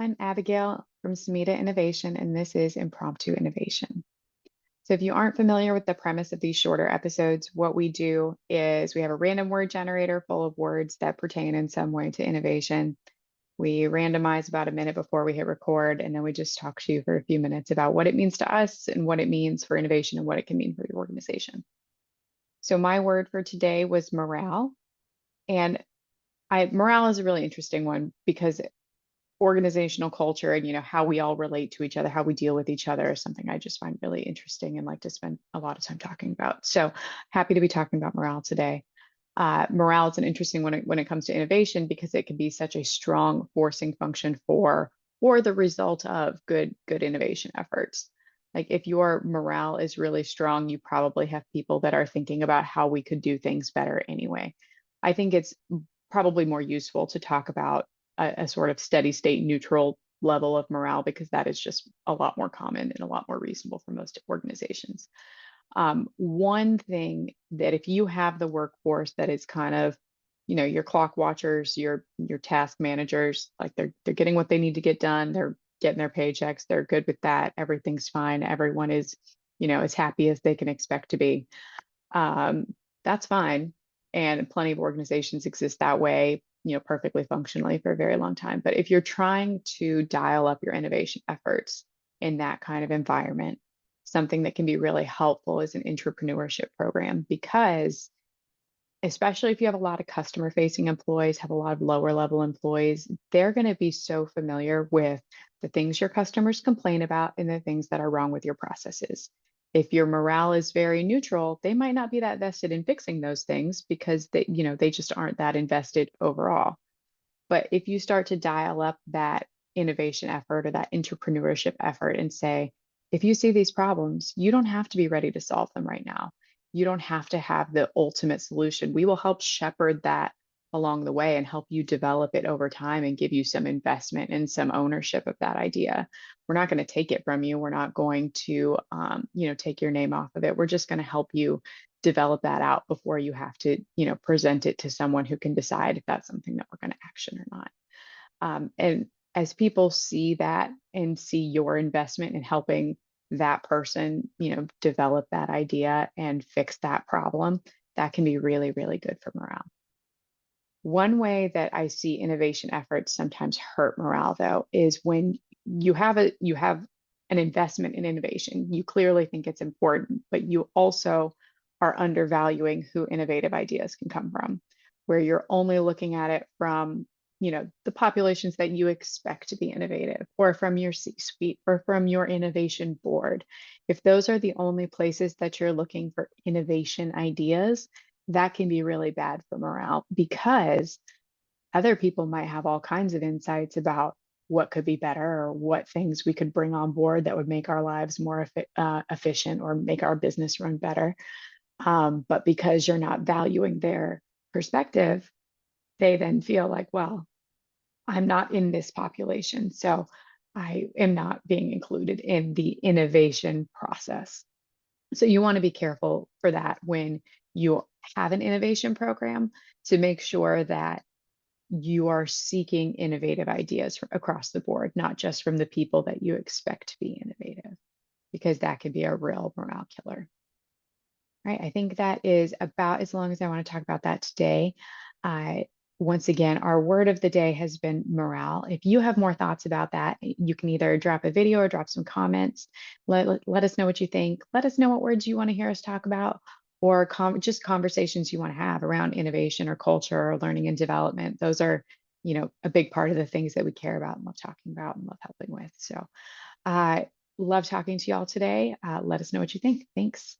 I'm Abigail from Samita Innovation, and this is Impromptu Innovation. So, if you aren't familiar with the premise of these shorter episodes, what we do is we have a random word generator full of words that pertain in some way to innovation. We randomize about a minute before we hit record, and then we just talk to you for a few minutes about what it means to us and what it means for innovation and what it can mean for your organization. So, my word for today was morale. And morale is a really interesting one because organizational culture and how we all relate to each other, how we deal with each other is something I just find really interesting and like to spend a lot of time talking about. So happy to be talking about morale today. Morale is an interesting one when it comes to innovation because it can be such a strong forcing function for or the result of good innovation efforts. Like if your morale is really strong, you probably have people that are thinking about how we could do things better anyway. I think it's probably more useful to talk about a sort of steady state neutral level of morale because that is just a lot more common and a lot more reasonable for most organizations. One thing that if you have the workforce that is kind of, your clock watchers, your task managers, like they're getting what they need to get done, they're getting their paychecks, they're good with that, everything's fine, everyone is, as happy as they can expect to be. That's fine. And plenty of organizations exist that way, perfectly functionally for a very long time. But if you're trying to dial up your innovation efforts in that kind of environment, something that can be really helpful is an entrepreneurship program because especially if you have a lot of customer facing employees, have a lot of lower level employees, they're going to be so familiar with the things your customers complain about and the things that are wrong with your processes. If your morale is very neutral, they might not be that vested in fixing those things because they just aren't that invested overall. But if you start to dial up that innovation effort or that entrepreneurship effort and say, if you see these problems, you don't have to be ready to solve them right now. You don't have to have the ultimate solution. We will help shepherd that along the way and help you develop it over time and give you some investment and some ownership of that idea. We're not going to take it from you. We're not going to, take your name off of it. We're just going to help you develop that out before you have to, present it to someone who can decide if that's something that we're going to action or not. And as people see that and see your investment in helping that person, develop that idea and fix that problem, that can be really, really good for morale. One way that I see innovation efforts sometimes hurt morale, though, is when you have an investment in innovation. You clearly think it's important, but you also are undervaluing who innovative ideas can come from, where you're only looking at it from the populations that you expect to be innovative, or from your C-suite, or from your innovation board. If those are the only places that you're looking for innovation ideas, that can be really bad for morale because other people might have all kinds of insights about what could be better or what things we could bring on board that would make our lives more efficient or make our business run better. But because you're not valuing their perspective, they then feel like, well, I'm not in this population, so I am not being included in the innovation process. So you want to be careful for that when you have an innovation program to make sure that you are seeking innovative ideas across the board, not just from the people that you expect to be innovative, because that can be a real morale killer. Right. I think that is about as long as I want to talk about that today. Once again, our word of the day has been morale. If you have more thoughts about that, you can either drop a video or drop some comments. Let us know what you think. Let us know what words you want to hear us talk about, or just conversations you want to have around innovation or culture or learning and development. Those are, a big part of the things that we care about and love talking about and love helping with. So, love talking to y'all today. Let us know what you think. Thanks.